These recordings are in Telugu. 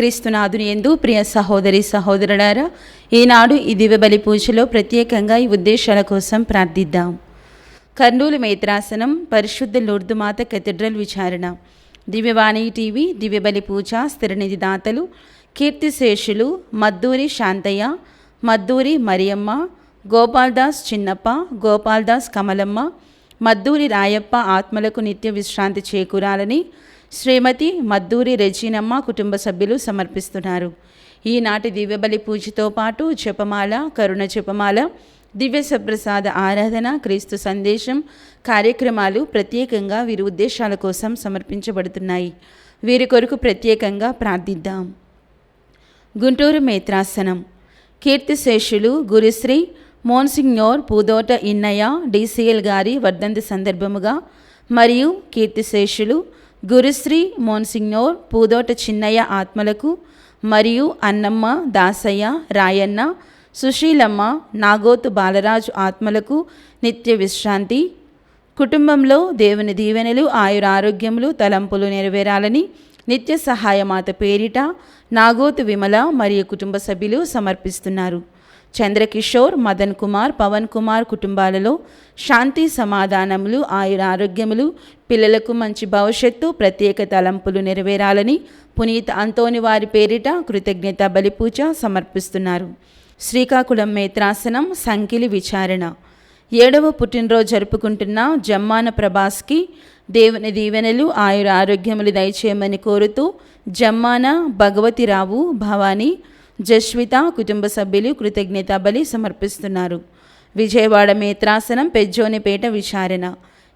క్రీస్తునాథుని యందు ప్రియ సహోదరి సహోదరులారా, ఈనాడు ఈ దివ్యబలి పూజలో ప్రత్యేకంగా ఈ ఉద్దేశాల కోసం ప్రార్థిద్దాం. కర్నూలు మేత్రాసనం పరిశుద్ధ లూర్దుమాత కేథడ్రల్ విచారణ, దివ్యవాణి టీవీ, దివ్యబలి పూజ స్థిరనిధి దాతలు కీర్తిశేషులు మద్దూరి శాంతయ్య, మద్దూరి మరియమ్మ, గోపాల్దాస్ చిన్నప్ప, గోపాల్దాస్ కమలమ్మ, మద్దూరి రాయప్ప ఆత్మలకు నిత్య విశ్రాంతి చేకూరాలని శ్రీమతి మద్దూరి రెజీనమ్మ కుటుంబ సభ్యులు సమర్పిస్తున్నారు. ఈనాటి దివ్యబలి పూజతో పాటు జపమాల, కరుణ జపమాల, దివ్య సప్రసాద ఆరాధన, క్రీస్తు సందేశం కార్యక్రమాలు ప్రత్యేకంగా వీరి ఉద్దేశాల కోసం సమర్పించబడుతున్నాయి. వీరి కొరకు ప్రత్యేకంగా ప్రార్థిద్దాం. గుంటూరు మేత్రాసనం కీర్తిశేషులు గురుశ్రీ మోన్సిగ్నోర్ పూదోట ఇన్నయ్య డిసిఎల్ గారి వర్ధంతి సందర్భముగా మరియు కీర్తిశేషులు గురుశ్రీ మోన్సిగ్నోర్ పూదోట చిన్నయ్య ఆత్మలకు మరియు అన్నమ్మ, దాసయ్య, రాయన్న, సుశీలమ్మ, నాగోతు బాలరాజు ఆత్మలకు నిత్య విశ్రాంతి, కుటుంబంలో దేవుని దీవెనలు, ఆయురారోగ్యములు, తలంపులు నెరవేరాలని నిత్య సహాయమాత పేరిట నాగోతు విమల మరియు కుటుంబ సభ్యులు సమర్పిస్తున్నారు. చంద్రకిషోర్, మదన్ కుమార్, పవన్ కుమార్ కుటుంబాలలో శాంతి సమాధానములు, ఆయురారోగ్యములు, పిల్లలకు మంచి భవిష్యత్తు, ప్రత్యేక తలంపులు నెరవేరాలని పునీత్ అంతోని వారి పేరిట కృతజ్ఞత బలిపూజ సమర్పిస్తున్నారు. శ్రీకాకుళం మేత్రాసనం సంకిలి విచారణ, 7వ పుట్టినరోజు జరుపుకుంటున్న జమ్మాన ప్రభాస్కి దేవుని దీవెనలు, ఆయురారోగ్యములు దయచేయమని కోరుతూ జమ్మాన భగవతిరావు, భవానీ, జస్విత కుటుంబ సభ్యులు కృతజ్ఞత బలి సమర్పిస్తున్నారు. విజయవాడ మేత్రాసనం పెజ్జోనిపేట విచారణ,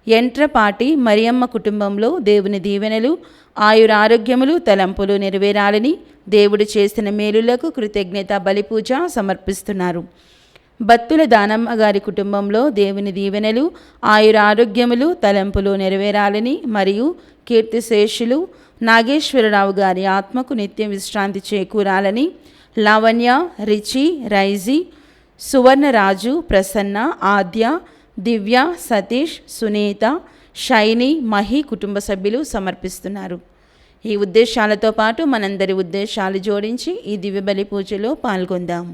ఎంట్రపాటి మరియమ్మ కుటుంబంలో దేవుని దీవెనలు, ఆయురారోగ్యములు, తలంపులు నెరవేరాలని దేవుడు చేసిన మేలులకు కృతజ్ఞత బలిపూజ సమర్పిస్తున్నారు. బత్తుల దానమ్మ గారి కుటుంబంలో దేవుని దీవెనలు, ఆయురారోగ్యములు, తలంపులు నెరవేరాలని మరియు కీర్తిశేషులు నాగేశ్వరరావు గారి ఆత్మకు నిత్య విశ్రాంతి చేకూరాలని లావణ్య, రిచి, రైజీ, సువర్ణరాజు, ప్రసన్న, ఆద్య, దివ్య, సతీష్, సునీత, షైని, మహి కుటుంబ సభ్యులు సమర్పిస్తున్నారు. ఈ ఉద్దేశాలతో పాటు మనందరి ఉద్దేశాలు జోడించి ఈ దివ్యబలి పూజలో పాల్గొందాం.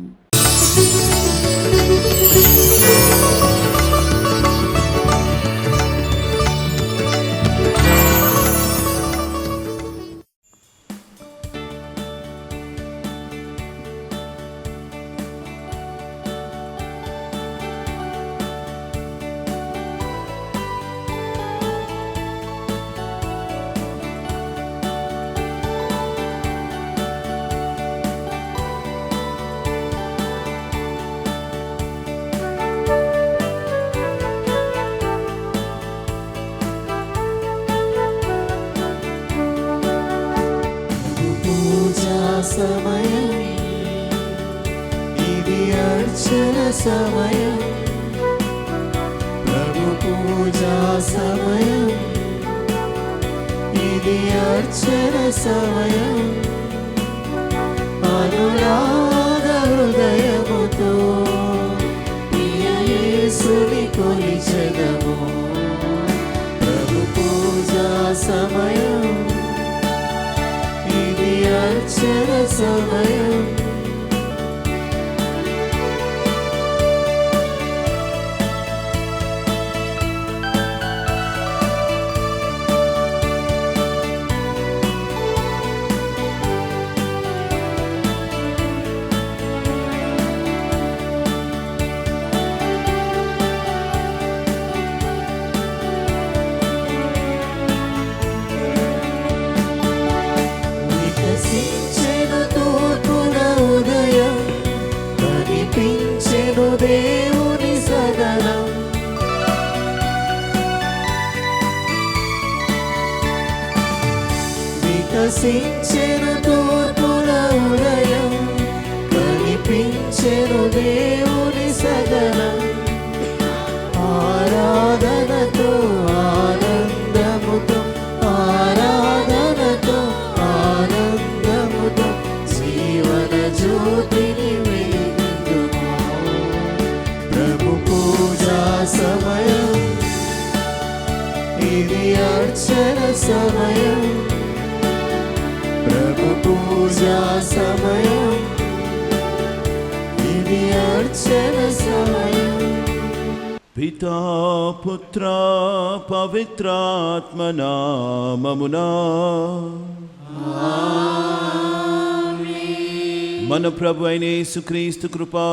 సమయం ఇది అర్చన సమయం, ప్రభు పూజా సమయం ఇది అర్చన సమయం, అనురాగ హృదయముతో ప్రియ యేసుని కొలిచెదము. ప్రభు పూజా సమయం అర్చన సమయం, దేవుని సదనం, వికసించెను తూర్పున ఉదయం, కనిపించెను దేవుని సదనం, ఆరాధనతో ఆనందముతో, ఆరాధనతో ఆనందముతో జీవన జ్యోతిని సమయం ఇది అర్చన సమయం, ప్రభు పూజా సమయం, ఇది అర్చన సమయం. పితా పుత్ర పవిత్రాత్మ నామమునా మన ప్రభు అయిన యేసుక్రీస్తు కృపా,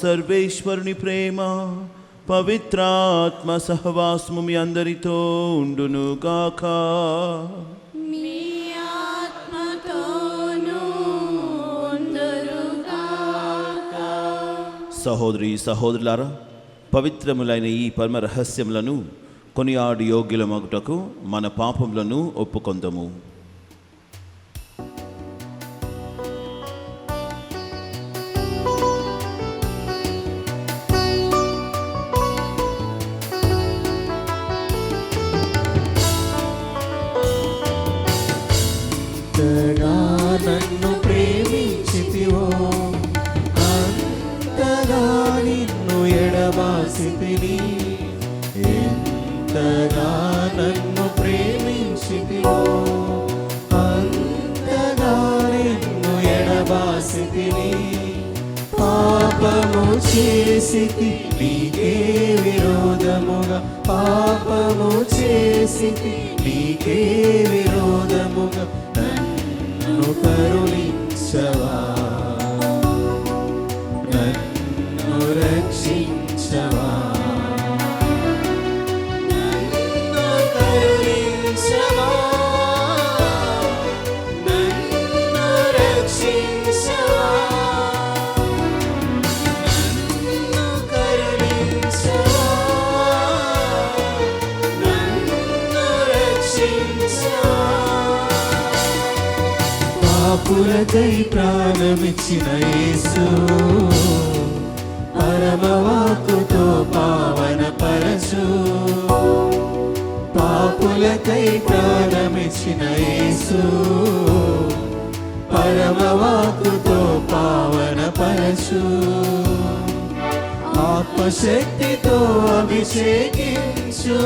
సర్వేశ్వరుని ప్రేమ, పవిత్రాత్మ సహవాసము మీ అందరితో ఉండును గాక. సహోదరి సహోదరులారా, పవిత్రములైన ఈ పరమ రహస్యములను కొనియాడు యోగ్యులమగుటకు మన పాపములను ఒప్పుకొందము. అంతగా నన్ను ప్రేమించితివో, అంతగా నిన్ను ఎడబాసితిని. ఎంతగా నన్ను ప్రేమించితివో, అంతగా నిన్ను ఎడబాసితిని. పాపము చేసితి నీకే విరోధముగా, పాపము చేసితి నీకే విరోధముగా. నన్ను కరుణించవా, నన్ను రక్షించవా, నన్ను కరుణించవా, నన్ను రక్షించవా, నన్ను కరుణించవా, నన్ను రక్షించవా. పాపులకై ప్రాణమిచ్చిన యేసు, పరమవాక్కుతో పావన పరచు. పాపులకై ప్రాణమిచ్చిన యేసు, పరమవాక్కుతో పావన పరచు. ఆత్మశక్తితో అభిషేకించు,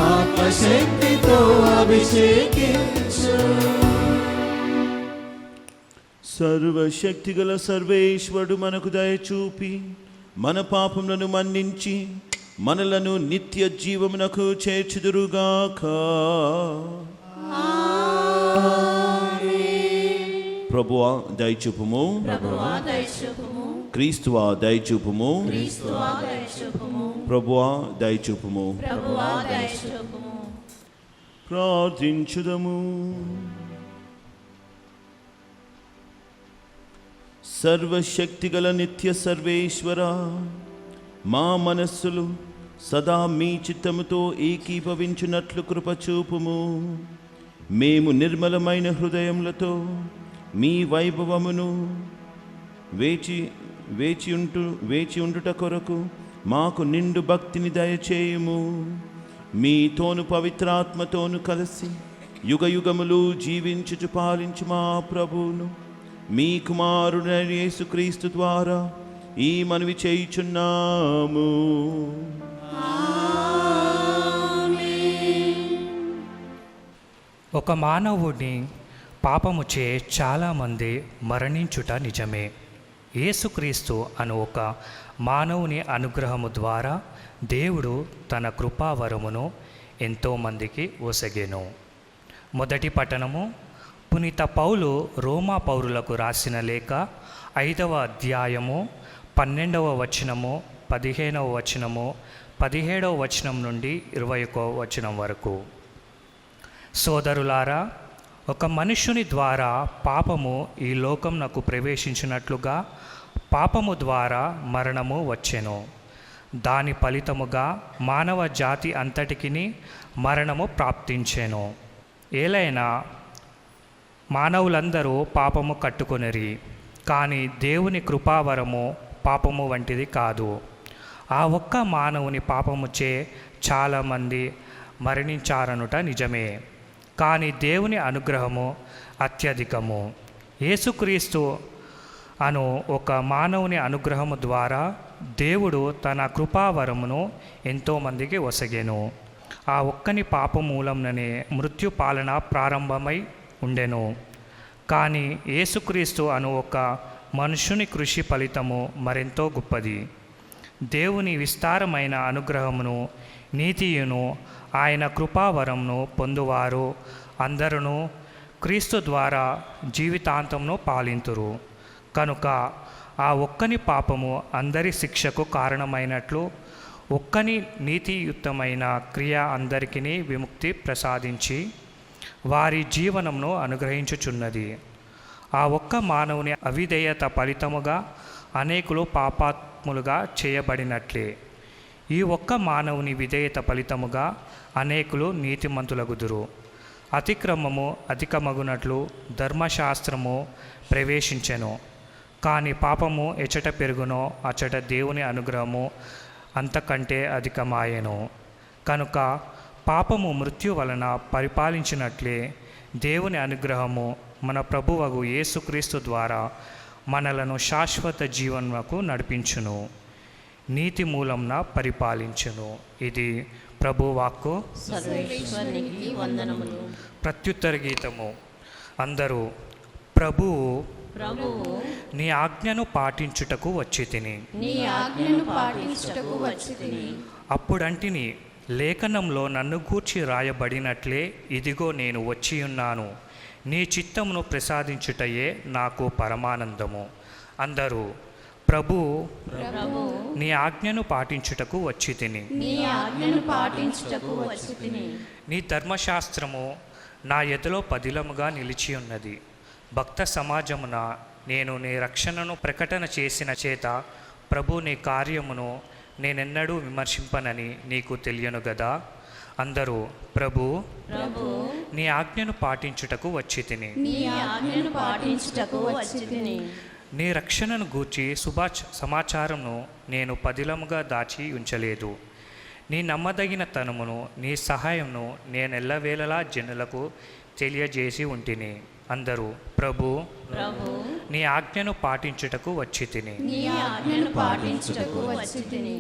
ఆత్మశక్తితో అభిషేకించు. సర్వశక్తిగల సర్వేశ్వరుడు మనకు దయచూపి మన పాపములను మన్నించి మనలను నిత్య జీవమునకు చేర్చుదురుగాక. ప్రభువా దయచూపుము, క్రీస్తువా దయచూపుము, ప్రభువా దయచూపుము. ప్రార్థించుదము. సర్వశక్తిగల నిత్య సర్వేశ్వర, మా మనస్సులు సదా మీ చిత్తముతో ఏకీభవించున్నట్లు కృపచూపుము. మేము నిర్మలమైన హృదయములతో మీ వైభవమును వేచి ఉండుట కొరకు మాకు నిండు భక్తిని దయచేయుము. మీతోను పవిత్రాత్మతోను కలిసి యుగయుగములు జీవించుచు పాలించు మా ప్రభువును, మీ కుమారుడైన యేసుక్రీస్తు ద్వారా ఈ మనవి చేయుచున్నాము. ఒక మానవుని పాపముచే చాలామంది మరణించుట నిజమే. యేసుక్రీస్తు అను ఒక మానవుని అనుగ్రహము ద్వారా దేవుడు తన కృపావరమును ఎంతోమందికి ఒసగెను. మొదటి పట్టణము పునీత పౌలు రోమా పౌరులకు రాసిన లేఖ 5వ అధ్యాయము 12వ వచనము, 15వ వచనము, 17వ వచనం నుండి 21వ వచనం వరకు. సోదరులారా, ఒక మనుష్యుని ద్వారా పాపము ఈ లోకమునకు ప్రవేశించినట్లుగా పాపము ద్వారా మరణము వచ్చెను. దాని ఫలితముగా మానవ జాతి అంతటికిని మరణము ప్రాప్తించెను. ఏలైనా మానవులందరూ పాపము కట్టుకొనిరి, కానీ దేవుని కృపావరము పాపము వంటిది కాదు. ఆ ఒక్క మానవుని పాపముచే చాలామంది మరణించారనుట నిజమే, కానీ దేవుని అనుగ్రహము అత్యధికము. యేసుక్రీస్తు అను ఒక మానవుని అనుగ్రహము ద్వారా దేవుడు తన కృపావరమును ఎంతోమందికి ఒసగెను. ఆ ఒక్కని పాప మూలంననే మృత్యు పాలన ప్రారంభమై ఉండెను. కానీ యేసుక్రీస్తు అను ఒక మనుషుని కృషి ఫలితము మరెంతో గొప్పది. దేవుని విస్తారమైన అనుగ్రహమును నీతియును ఆయన కృపావరమును పొందువారు అందరూ క్రీస్తు ద్వారా జీవితాంతమును పాలింతురు. కనుక ఆ ఒక్కని పాపము అందరి శిక్షకు కారణమైనట్లు ఒక్కని నీతియుక్తమైన క్రియ అందరికీ విముక్తి ప్రసాదించి వారి జీవనమును అనుగ్రహించుచున్నది. ఆ ఒక్క మానవుని అవిధేయత ఫలితముగా అనేకులు పాపాత్ములుగా చేయబడినట్లే ఈ ఒక్క మానవుని విధేయత ఫలితముగా అనేకులు నీతిమంతులగుదురు. అతిక్రమము అధికమగునట్లు ధర్మశాస్త్రము ప్రవేశించెను. కానీ పాపము ఎచ్చట పెరుగునో అచ్చట దేవుని అనుగ్రహము అంతకంటే అధికమాయెను. కనుక పాపము మృత్యు వలన పరిపాలించినట్లే దేవుని అనుగ్రహము మన ప్రభువగు యేసుక్రీస్తు ద్వారా మనలను శాశ్వత జీవనకు నడిపించును, నీతి మూలంన పరిపాలించును. ఇది ప్రభువాక్కు. సర్వేశ్వరునికి వందనములు. ప్రత్యుత్తర గీతము. అందరూ ప్రభువు నీ ఆజ్ఞను పాటించుటకు వచ్చితిని. నీ ఆజ్ఞను పాటించుటకు వచ్చితిని. అప్పుడంటిని లేఖనంలో నన్ను గూర్చి రాయబడినట్లే ఇదిగో నేను వచ్చియున్నాను, నీ చిత్తమును ప్రసాదించుటయే నాకు పరమానందము. అందరూ ప్రభు నీ ఆజ్ఞను పాటించుటకు వచ్చితిని. నీ ఆజ్ఞను పాటించుటకు వచ్చితిని. నీ ధర్మశాస్త్రము నా ఎదలో పదిలముగా నిలిచి ఉన్నది. భక్త సమాజమున నేను నీ రక్షణను ప్రకటన చేసిన చేత ప్రభు నీ కార్యమును నేనెన్నడూ విమర్శింపనని నీకు తెలియను గదా. అందరూ ప్రభు నీ ఆజ్ఞను పాటించుటకు వచ్చితిని. నీ ఆజ్ఞను పాటించుటకు వచ్చితిని. నీ రక్షణను గూర్చి సమాచారమును నేను పదిలముగా దాచి ఉంచలేదు. నీ నమ్మదగిన తనమును నీ సహాయమును నేనెల్లవేళలా జనులకు తెలియజేసి ఉంటిని. అందరూ ప్రభు నీ ఆజ్ఞను పాటించుటకు వచ్చితిని. నీ ఆజ్ఞను పాటించుటకు వచ్చితిని.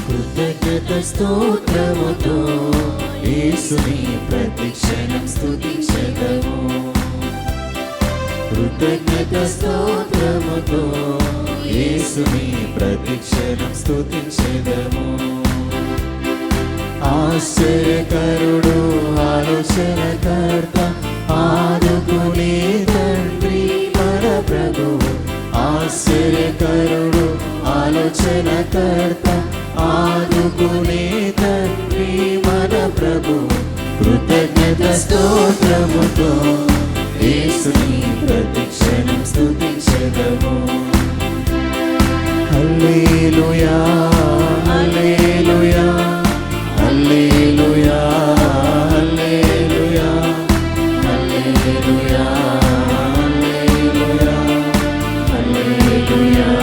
కృతజ్ఞత స్తోత్రముతో యేసుని ప్రతిక్షణం స్తుతించెదము. కృతజ్ఞత స్తోత్రముతో యేసుని ప్రతిక్షణం స్తుతించెదము. ఆశ్చర్యకరుడు ఆలోచనకర్త ఆదుకునే తండ్రి మన ప్రభువు. ఆశ్చర్యకరుడు ఆలోచనకర్త ఆదుకునే తండ్రి మన ప్రభువు. కృతజ్ఞత స్తోత్రముతో యేసుని ప్రతిక్షణం స్తుతించెదము. హల్లెలూయా హల్లెలూయా హల్లెలూయా హల్లెలూయా హల్లెలూయా హల్లెలూయా హల్లెలూయా.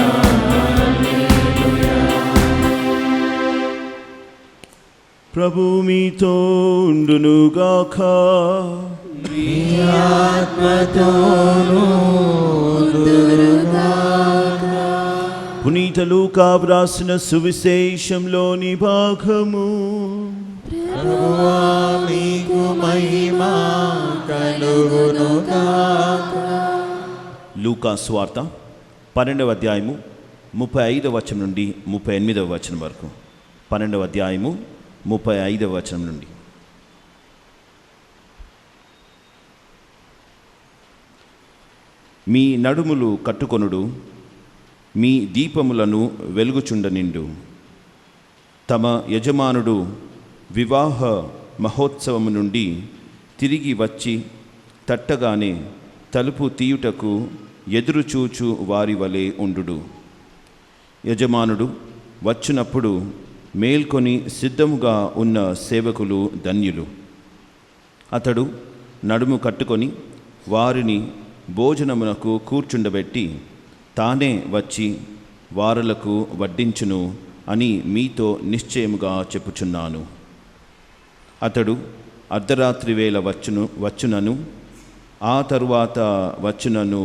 ప్రభు మీతో ఉండునుగాక. మీ ఆత్మతోనూ ఉండునుగాక. పునీత లూకా వ్రాసిన సువిశేషంలోని భాగము. ప్రభువా మీకు మహిమ కలుగునుగాక. లూకా సువార్త 12వ అధ్యాయము 35వ వచనం నుండి 38వ వచనం వరకు. 12వ అధ్యాయము 35వ వచనం నుండి. మీ నడుములు కట్టుకొనుడు, మీ దీపములను వెలుగుచుండనిండు. తమ యజమానుడు వివాహ మహోత్సవము నుండి తిరిగి వచ్చి తట్టగానే తలుపు తీయుటకు ఎదురుచూచు వారి వలె ఉండు. యజమానుడు వచ్చినప్పుడు మేల్కొని సిద్ధముగా ఉన్న సేవకులు ధన్యులు. అతడు నడుము కట్టుకొని వారిని భోజనమునకు కూర్చుండబెట్టి తానే వచ్చి వారలకు వడ్డించును అని మీతో నిశ్చయముగా చెప్పుచున్నాను. అతడు అర్ధరాత్రి వేళ వచ్చునను ఆ తరువాత వచ్చునను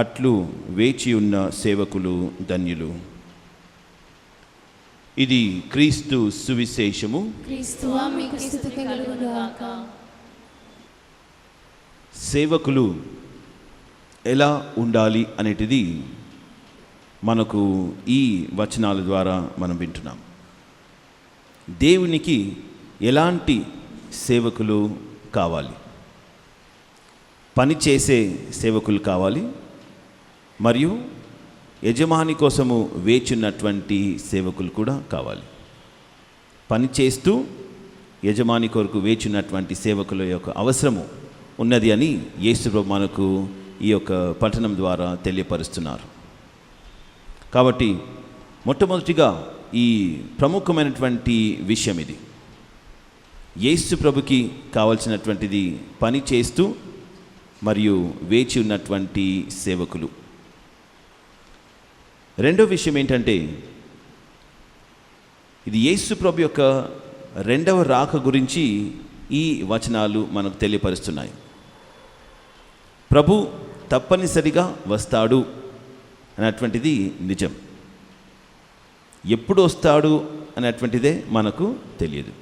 అట్లు వేచియున్న సేవకులు ధన్యులు. ఇది క్రీస్తు సువిశేషము. క్రీస్తువా మీకు స్తుతి కలుగును గాక. సేవకులు ఎలా ఉండాలి అనేటిది మనకు ఈ వచనాల ద్వారా మనం వింటున్నాం. దేవునికి ఎలాంటి సేవకులు కావాలి? పని చేసే సేవకులు కావాలి, మరియు యజమాని కోసము వేచున్నటువంటి సేవకులు కూడా కావాలి. పని చేస్తూ యజమాని కొరకు వేచున్నటువంటి సేవకుల యొక్క అవసరము ఉన్నది అని యేసు ప్రభు మనకు ఈ యొక్క పఠనం ద్వారా తెలియపరుస్తున్నారు. కాబట్టి మొట్టమొదటిగా ఈ ప్రముఖమైనటువంటి విషయం ఇది. యేసు ప్రభుకి కావలసినటువంటిది పని చేస్తూ మరియు వేచి ఉన్నటువంటి సేవకులు. రెండో విషయం ఏంటంటే, ఇది యేసు ప్రభు యొక్క రెండవ రాక గురించి ఈ వచనాలు మనకు తెలియపరుస్తున్నాయి. ప్రభు తప్పనిసరిగా వస్తాడు అనేటువంటిది నిజం. ఎప్పుడు వస్తాడు అనేటువంటిదే మనకు తెలియదు.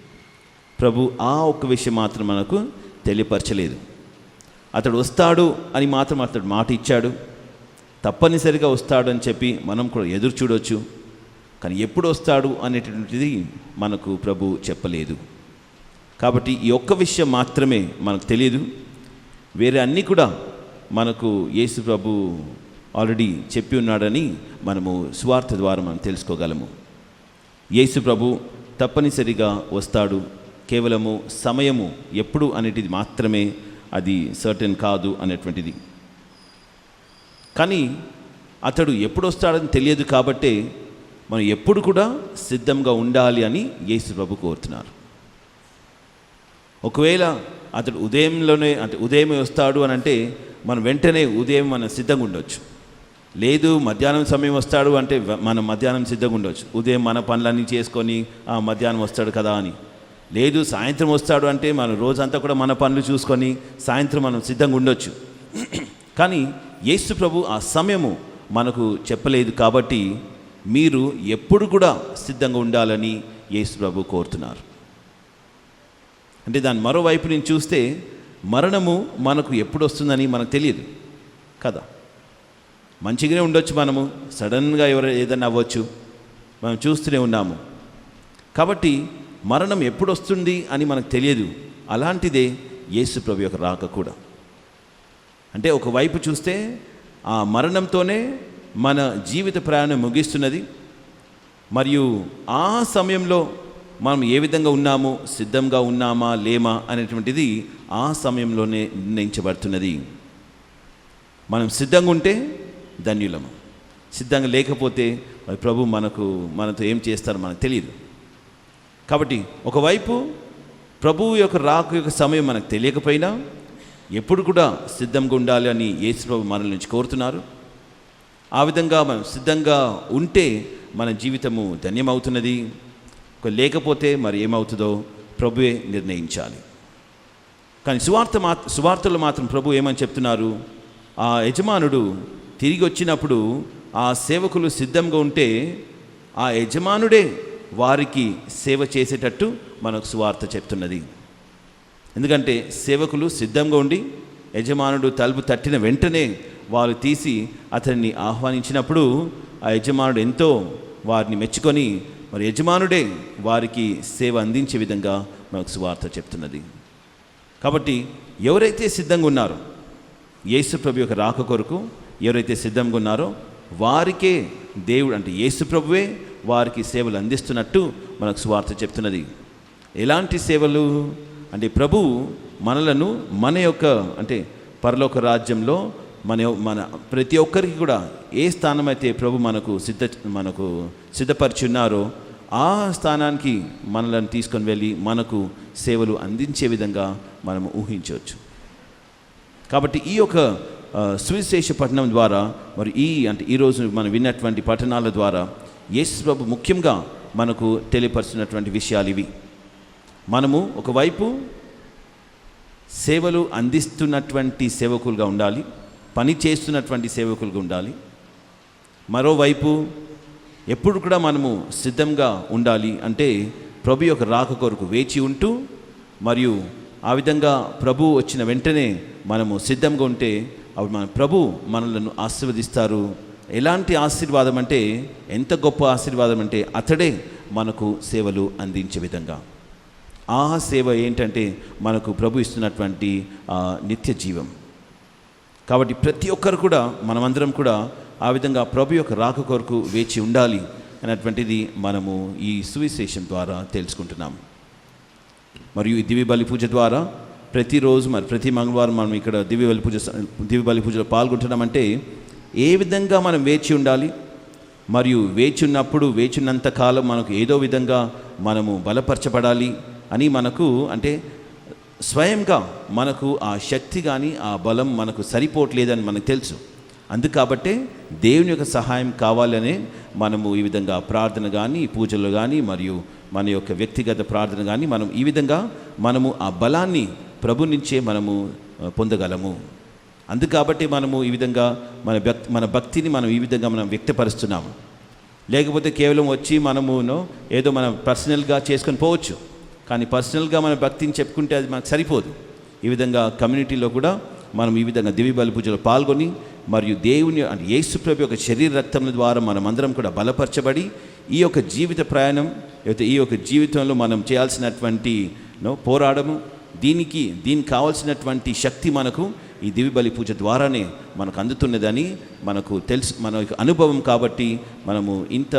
ప్రభు ఆ ఒక్క విషయం మాత్రం మనకు తెలియపరచలేదు. అతడు వస్తాడు అని మాత్రం అతడు మాట ఇచ్చాడు. తప్పనిసరిగా వస్తాడు అని చెప్పి మనం కూడా ఎదురు చూడవచ్చు. కానీ ఎప్పుడు వస్తాడు అనేటువంటిది మనకు ప్రభు చెప్పలేదు. కాబట్టి ఈ ఒక్క విషయం మాత్రమే మనకు తెలియదు. వేరే అన్నీ కూడా మనకు యేసు ప్రభు ఆల్రెడీ చెప్పి ఉన్నాడని మనము సువార్త ద్వారా మనం తెలుసుకోగలము. యేసు ప్రభు తప్పనిసరిగా వస్తాడు. కేవలము సమయము ఎప్పుడు అనేటిది మాత్రమే అది సర్టెన్ కాదు అనేటువంటిది. కానీ అతడు ఎప్పుడు వస్తాడని తెలియదు కాబట్టే మనం ఎప్పుడు కూడా సిద్ధంగా ఉండాలి అని యేసు ప్రభు కోరుతున్నారు. ఒకవేళ అతడు ఉదయంలోనే అంటే ఉదయమే వస్తాడు అని అంటే మనం వెంటనే ఉదయం మనం సిద్ధంగా ఉండొచ్చు. లేదు మధ్యాహ్నం సమయం వస్తాడు అంటే మనం మధ్యాహ్నం సిద్ధంగా ఉండొచ్చు, ఉదయం మన పనులన్నీ చేసుకొని మధ్యాహ్నం వస్తాడు కదా అని. లేదు సాయంత్రం వస్తాడు అంటే మనం రోజంతా కూడా మన పనులు చూసుకొని సాయంత్రం మనం సిద్ధంగా ఉండొచ్చు. కానీ యేసు ప్రభు ఆ సమయము మనకు చెప్పలేదు కాబట్టి మీరు ఎప్పుడు కూడా సిద్ధంగా ఉండాలని యేసు ప్రభు కోరుతున్నారు. అంటే దాని మరోవైపు నుంచి చూస్తే మరణము మనకు ఎప్పుడు వస్తుందని మనకు తెలియదు కదా. మంచిగానే ఉండొచ్చు, మనము సడన్గా ఏదైనా అవ్వచ్చు, మనం చూస్తూనే ఉన్నాము. కాబట్టి మరణం ఎప్పుడు వస్తుంది అని మనకు తెలియదు. అలాంటిదే యేసు ప్రభు యొక్క రాక కూడా. అంటే ఒకవైపు చూస్తే ఆ మరణంతోనే మన జీవిత ప్రయాణం ముగిస్తున్నది. మరియు ఆ సమయంలో మనం ఏ విధంగా ఉన్నాము, సిద్ధంగా ఉన్నామా లేమా అనేటువంటిది ఆ సమయంలోనే నిర్ణయించబడుతున్నది. మనం సిద్ధంగా ఉంటే ధన్యులము, సిద్ధంగా లేకపోతే మరి ప్రభు మనతో ఏం చేస్తారో మనకు తెలియదు. కాబట్టి ఒకవైపు ప్రభువు యొక్క రాక యొక్క సమయం మనకు తెలియకపోయినా ఎప్పుడు కూడా సిద్ధంగా ఉండాలి అని యేసు ప్రభు మన నుంచి కోరుతున్నారు. ఆ విధంగా మనం సిద్ధంగా ఉంటే మన జీవితము ధన్యమవుతున్నది. లేకపోతే మరి ఏమవుతుందో ప్రభువే నిర్ణయించాలి. కానీ సువార్తలో మాత్రం ప్రభు ఏమని చెప్తున్నారు, ఆ యజమానుడు తిరిగి వచ్చినప్పుడు ఆ సేవకులు సిద్ధంగా ఉంటే ఆ యజమానుడే వారికి సేవ చేసేటట్టు మనకు సువార్త చెప్తున్నది. ఎందుకంటే సేవకులు సిద్ధంగా ఉండి యజమానుడు తలుపు తట్టిన వెంటనే వాళ్ళు తీసి అతన్ని ఆహ్వానించినప్పుడు ఆ యజమానుడు ఎంతో వారిని మెచ్చుకొని మరి యజమానుడే వారికి సేవ అందించే విధంగా మనకు సువార్త చెప్తున్నది. కాబట్టి ఎవరైతే సిద్ధంగా ఉన్నారో, యేసు ప్రభు యొక్క రాక కొరకు ఎవరైతే సిద్ధంగా ఉన్నారో వారికే దేవుడు అంటే యేసు ప్రభువే వారికి సేవలు అందిస్తున్నట్టు మనకు సువార్త చెప్తున్నది. ఎలాంటి సేవలు అంటే ప్రభువు మనలను మన యొక్క అంటే పరలోక రాజ్యంలో మన ప్రతి ఒక్కరికి కూడా ఏ స్థానం అయితే ప్రభు మనకు సిద్ధపరిచి ఉన్నారో ఆ స్థానానికి మనలను తీసుకొని వెళ్ళి మనకు సేవలు అందించే విధంగా మనము ఊహించవచ్చు. కాబట్టి ఈ యొక్క సువిశేష పఠనం ద్వారా మరి ఈరోజు మనం విన్నటువంటి పఠనాల ద్వారా యేసు ప్రభు ముఖ్యంగా మనకు తెలియపరుస్తున్నటువంటి విషయాలు ఇవి. మనము ఒకవైపు సేవలు అందిస్తున్నటువంటి సేవకులుగా ఉండాలి, పని చేస్తున్నటువంటి సేవకులుగా ఉండాలి. మరోవైపు ఎప్పుడు కూడా మనము సిద్ధంగా ఉండాలి. అంటే ప్రభు యొక్క రాక కొరకు వేచి ఉంటూ, మరియు ఆ విధంగా ప్రభు వచ్చిన వెంటనే మనము సిద్ధంగా ఉంటే అప్పుడు మన ప్రభు మనలను ఆశీర్వదిస్తారు. ఎలాంటి ఆశీర్వాదం అంటే, ఎంత గొప్ప ఆశీర్వాదం అంటే, అతడే మనకు సేవలు అందించే విధంగా. ఆ సేవ ఏంటంటే మనకు ప్రభు ఇస్తున్నటువంటి నిత్య జీవం. కాబట్టి ప్రతి ఒక్కరు కూడా, మనమందరం కూడా ఆ విధంగా ప్రభు యొక్క రాక కొరకు వేచి ఉండాలి అనేటువంటిది మనము ఈ సువిశేషం ద్వారా తెలుసుకుంటున్నాము. మరియు ఈ దివ్య బలి పూజ ద్వారా ప్రతిరోజు, మరి ప్రతి మంగళవారం మనం ఇక్కడ దివ్య బలి పూజలో పాల్గొంటున్నామంటే ఏ విధంగా మనం వేచి ఉండాలి, మరియు వేచున్నప్పుడు వేచున్నంత కాలం మనకు ఏదో విధంగా మనము బలపరచబడాలి అని మనకు, అంటే స్వయంగా మనకు ఆ శక్తి కానీ ఆ బలం మనకు సరిపోవట్లేదని మనకు తెలుసు. అందుకాబట్టే దేవుని యొక్క సహాయం కావాలనే మనము ఈ విధంగా ప్రార్థన కానీ, పూజలు కానీ, మరియు మన యొక్క వ్యక్తిగత ప్రార్థన కానీ మనం ఈ విధంగా మనము ఆ బలాన్ని ప్రభు నుంచే మనము పొందగలము. అందుకాబట్టి మనము ఈ విధంగా మన భక్తిని మనం ఈ విధంగా మనం వ్యక్తపరుస్తున్నాము. లేకపోతే కేవలం వచ్చి మనమునో ఏదో మనం పర్సనల్గా చేసుకొని పోవచ్చు, కానీ పర్సనల్గా మన భక్తిని చెప్పుకుంటే అది మనకు సరిపోదు. ఈ విధంగా కమ్యూనిటీలో కూడా మనం ఈ విధంగా దివ్య బలి పూజలో పాల్గొని, మరియు దేవుని అంటే యేసు ప్రభు యొక్క శరీర రక్తముల ద్వారా మనం అందరం కూడా బలపరచబడి ఈ యొక్క జీవిత ప్రయాణం, లేకపోతే ఈ యొక్క జీవితంలో మనం చేయాల్సినటువంటి పోరాడము, దీనికి కావాల్సినటువంటి శక్తి మనకు ఈ దివ్య బలి పూజ ద్వారానే మనకు అందుతున్నదని మనకు తెలుసు, మన యొక్క అనుభవం. కాబట్టి మనము ఇంత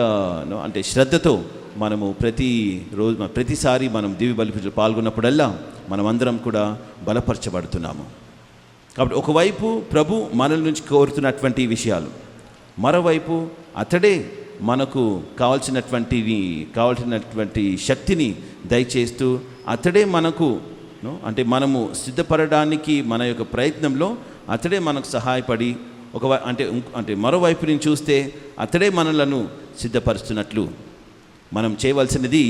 అంటే శ్రద్ధతో మనము ప్రతిసారి మనం దివ్య బలి పూజలో పాల్గొన్నప్పుడల్లా మనమందరం కూడా బలపరచబడుతున్నాము. కాబట్టి ఒకవైపు ప్రభు మనల నుంచి కోరుతున్నటువంటి విషయాలు, మరోవైపు అతడే మనకు కావాల్సినటువంటి శక్తిని దయచేస్తూ, అతడే మనకు అంటే మనము సిద్ధపడడానికి మన యొక్క ప్రయత్నంలో అతడే మనకు సహాయపడి, అంటే మరోవైపు నుంచి చూస్తే అతడే మనలను సిద్ధపరుస్తున్నట్లు మనం చేయవలసినది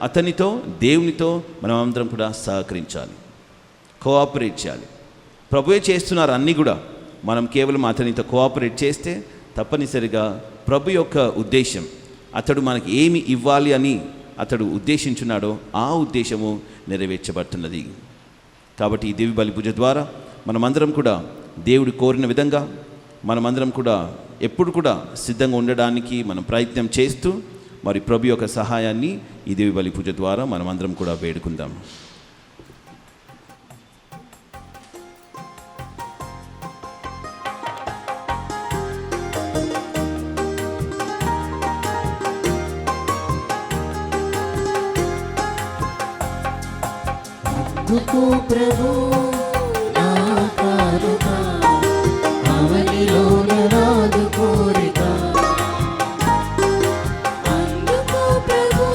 అతనితో, దేవునితో మనం అందరం కూడా సహకరించాలి, కోఆపరేట్ చేయాలి. ప్రభువే చేస్తున్నారు అన్నీ కూడా, మనం కేవలం అతనితో కోఆపరేట్ చేస్తే తప్పనిసరిగా ప్రభు యొక్క ఉద్దేశం, అతడు మనకి ఏమి ఇవ్వాలి అని అతడు ఉద్దేశించున్నాడో ఆ ఉద్దేశము నెరవేర్చబడుతున్నది. కాబట్టి ఈ దివ్య బలి పూజ ద్వారా మనమందరం కూడా దేవుడు కోరిన విధంగా మనమందరం కూడా ఎప్పుడు కూడా సిద్ధంగా ఉండడానికి మనం ప్రయత్నం చేస్తూ, మరి ప్రభు యొక్క సహాయాన్ని ఈ దివ్య బలి పూజ ద్వారా మనమందరం కూడా వేడుకుందాం. ప్రభు నా కారుక అవనిలోన రాదు కోరిక, అందుకో ప్రభు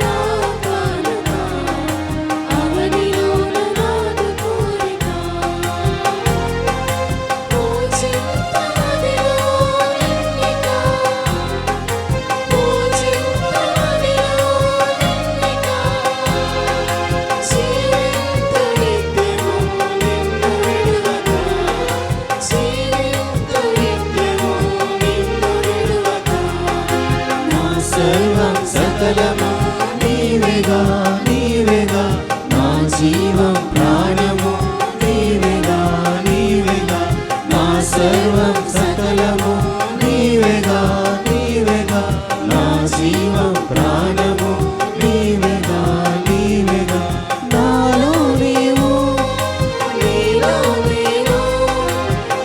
నా కానుక అవనిలోన రాదు కోరిక, పూజింపమదిలో ఎన్నిక, పూజింపమదిలో ఎన్నిక, సర్వం సకలము నీవేగా నీవేగా, నా జీవం ప్రాణము నీవేగా నీవేగా, నా సర్వం సకలము నీవేగా నీవేగా, నా జీవం ప్రాణము నీవేగా నీవేగా. నాలో నీవు నీలో నేను,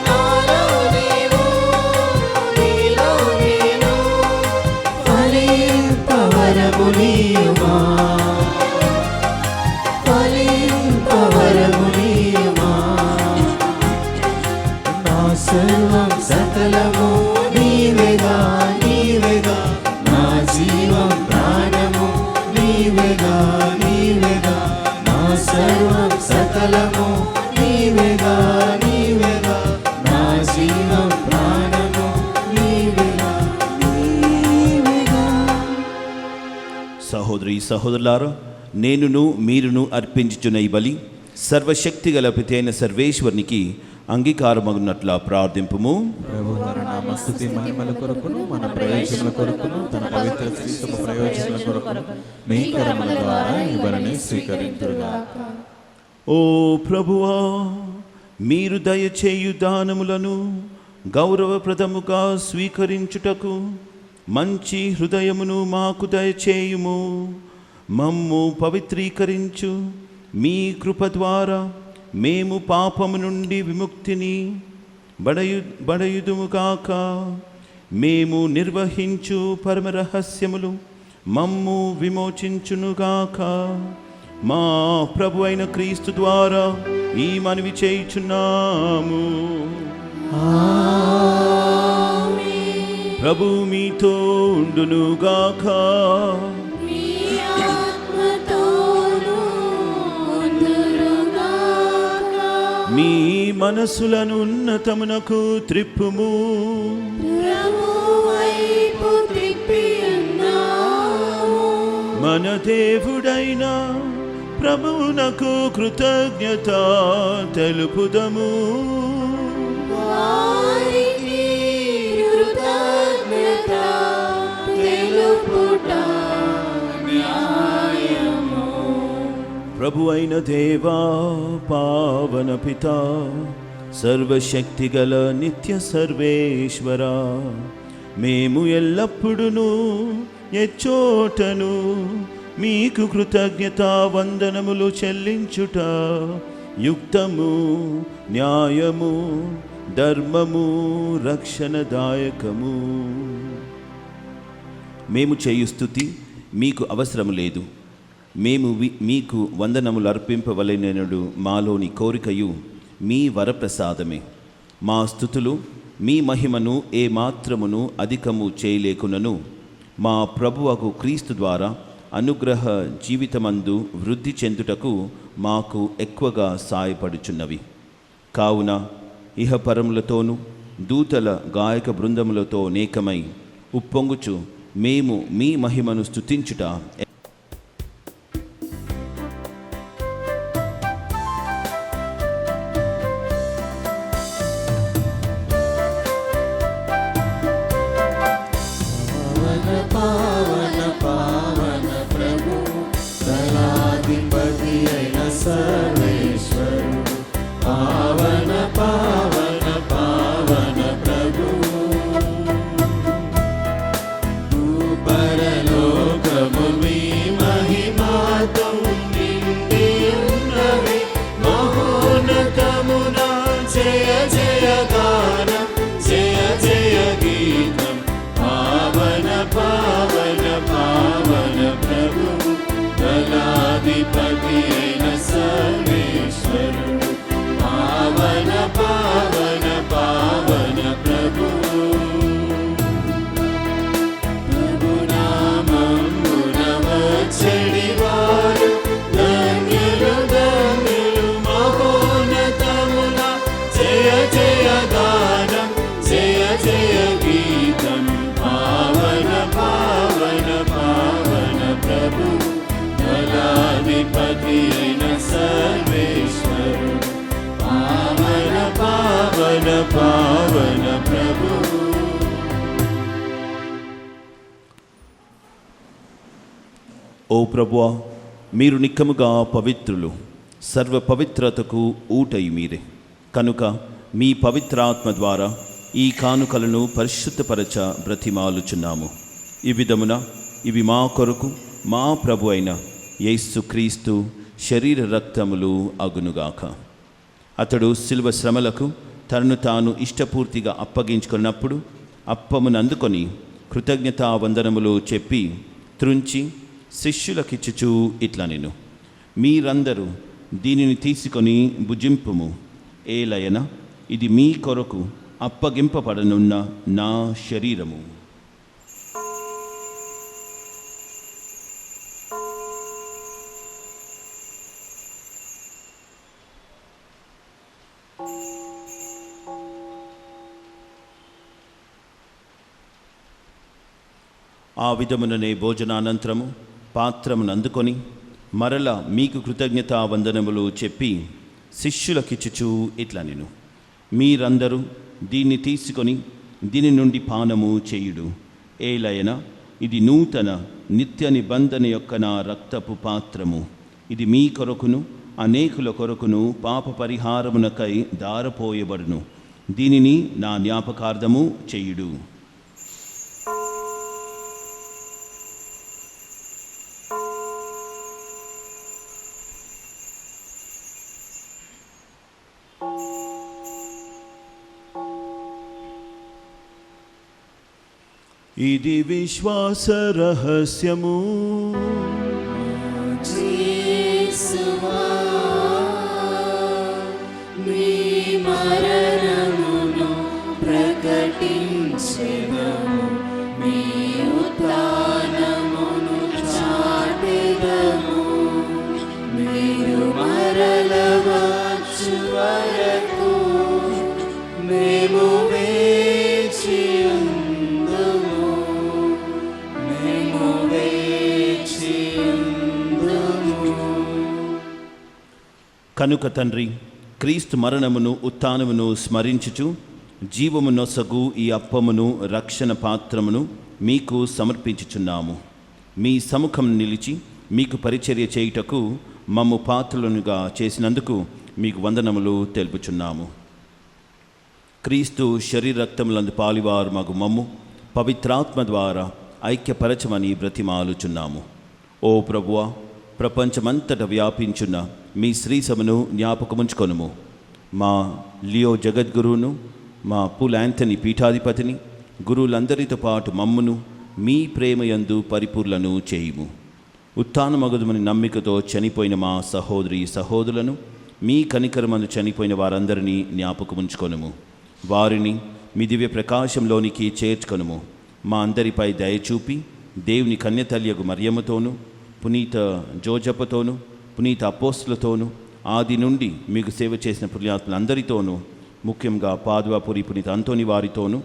నాలో నీవు, నీలో నేను, ఫలింపవరము నీయుమా, ఫలింపవరము నీయుమా, నా సర్వం సకలము నీవేగా నీవేగా, నా జీవం ప్రాణము నీవేగా నీవేగా, నా సర్వం సకలము నీవేగా నీవేగా, నా జీవం ప్రాణము నీవేగా నీవేగా. సహోదరి సహోదరులారా, నేనును మీరును అర్పించుచున్న ఈ బలి సర్వశక్తి గల పితైన సర్వేశ్వరునికి అంగీకారమగునట్లా ప్రార్థింపుము. ప్రభు తన నామస్తుతి మహిమల కొరకును మన ప్రయోజనాల కొరకును తన పవిత్ర శ్రీసభ ప్రయోజనాల కొరకును మీ కరముల ద్వారా ఈ బలిని స్వీకరించుగాక. ఓ ప్రభువా, మీరు దయచేయు దానములను గౌరవప్రదముగా స్వీకరించుటకు మంచి హృదయమును మాకు దయచేయుము. మమ్ము పవిత్రీకరించు మీ కృప ద్వారా మేము పాపము నుండి విముక్తిని బడయుదుముగాక. మేము నిర్వహించు పరమ రహస్యములు మమ్ము విమోచించునుగాక. మా ప్రభు అయిన క్రీస్తు ద్వారా ఈ మనవి చేయుచున్నాము. ప్రభు మీతో ఉండునుగాక. మీ మనసులను ఉన్నతమునకు త్రిప్పుము. మన దేవుడైన ప్రభువునకు కృతజ్ఞత తెలుపుదము. ప్రభు అయిన దేవా, పావన పిత, సర్వశక్తి గల నిత్య సర్వేశ్వర, మేము ఎల్లప్పుడూ ఎచ్చోటను మీకు కృతజ్ఞత వందనములు చెల్లించుట యుక్తము, న్యాయము, ధర్మము, రక్షణదాయకము. మేము చేయు స్తుతి మీకు అవసరము లేదు. మేము మీకు వందనములు అర్పింపవలెనడు మాలోని కోరికయు మీ వరప్రసాదమే. మా స్తుతులు మీ మహిమను ఏమాత్రమును అధికము చేయలేకునను మా ప్రభువకు క్రీస్తు ద్వారా అనుగ్రహ జీవితమందు వృద్ధి చెందుటకు మాకు ఎక్కువగా సాయపడుచున్నవి. కావున ఇహపరములతోనూ దూతల గాయక బృందములతో నేకమై ఉప్పొంగుచు మేము మీ మహిమను స్తుతించుట పావన పావన ప్రభు దళాధిపతి అయిన సర్వేశ్వరుడు. పావన పావన పావన ప్రభు పరలోకము మీ మహిమాతో నిండి ఉన్నవి. మహోన్నతమున జయ జయ గానం, జయ జయ గీతం. పావన పావన పావన ప్రభు దళాధిపతి అయిన సర్వేశ్వరుడు. పావన పావన పావన ప్రభు ప్రభునామమున వచ్చెడివారు ధన్యులు ధన్యులు. మహోన్నతమున జయ జయ గానం, జయ జయ గీతం. పావన పావన పావన ప్రభు దళాధిపతి అయిన సర్వేశ్వరుడు. పావన పావన పావన ప్రభు. ఓ ప్రభువా, మీరు నిక్కముగా పవిత్రులు, సర్వ పవిత్రతకు ఊటయి మీరే. కనుక మీ పవిత్రాత్మ ద్వారా ఈ కానుకలను పరిశుద్ధపరచ బ్రతిమాలుచున్నాము. ఈ విధమున ఇవి మా కొరకు మా ప్రభు అయిన యేసుక్రీస్తు శరీర రక్తములు అగునుగాక. అతడు శిలువ శ్రమలకు తనను తాను ఇష్టపూర్తిగా అప్పగించుకున్నప్పుడు అప్పమును అందుకొని కృతజ్ఞతా వందనములు చెప్పి త్రుంచి శిష్యులకిచ్చుచూ ఇట్లా నేను, మీరందరూ దీనిని తీసుకొని భుజింపుము. ఏలయన ఇది మీ కొరకు అప్పగింపబడనున్న నా శరీరము. ఆ విధముననే భోజనానంతరము పాత్రమును అందుకొని మరల మీకు కృతజ్ఞతా వందనములు చెప్పి శిష్యులకిచ్చుచూ ఇట్లా నేను, మీరందరూ దీన్ని తీసుకొని దీని నుండి పానము చేయుడు. ఏలయన ఇది నూతన నిత్య నిబంధన యొక్క నా రక్తపు పాత్రము. ఇది మీ కొరకును అనేకుల కొరకును పాప పరిహారమునకై దారపోయబడును. దీనిని నా జ్ఞాపకార్థము చేయుడు. ఇది విశ్వాస రహస్యము. యేసువా మీ మరణమును ప్రకటించెదము, మీ ఉత్థానమును చాటెదము. మీరు మరల వచ్చు వరకు మేము వేచి ఉందుము, మేము వేచి ఉందుము. కనుక తండ్రి, క్రీస్తు మరణమును ఉత్థానమును స్మరించుచు జీవము నొసగు ఈ అప్పమును రక్షణ పాత్రమును మీకు సమర్పించుచున్నాము. మీ సముఖం నిలిచి మీకు పరిచర్య చేయుటకు మమ్ము పాత్రలుగా చేసినందుకు మీకు వందనములు తెలుపుచున్నాము. క్రీస్తు శరీర రక్తములందు పాలివారు మగు మమ్ము పవిత్రాత్మ ద్వారా ఐక్యపరచమని బ్రతిమాలుచున్నాము. ఓ ప్రభువా, ప్రపంచమంతట వ్యాపించున్న మీ శ్రీసభను జ్ఞాపకముంచుకొనుము. మా లియో జగద్గురువును, మా పుల్ యాంథనీ పీఠాధిపతిని, గురువులందరితో పాటు మమ్మును మీ ప్రేమయందు పరిపూర్లను చేయుము. ఉత్థానమగుదుమని నమ్మికతో చనిపోయిన మా సహోదరి సహోదరులను, మీ కనికరమందు చనిపోయిన వారందరినీ జ్ఞాపకముంచుకొనుము. వారిని మీ దివ్య ప్రకాశంలోనికి చేర్చుకొనుము. మా అందరిపై దయచూపి దేవుని కన్యతల్యగు మరియమ్మతోనూ, పునీత జోజప్పతోనూ, పునీత అపోస్తులతోనూ, ఆది నుండి మీకు సేవ చేసిన పుణ్యాత్ములందరితోనూ, ముఖ్యంగా పాదువాపురి పునీత అంతోని వారితోనూ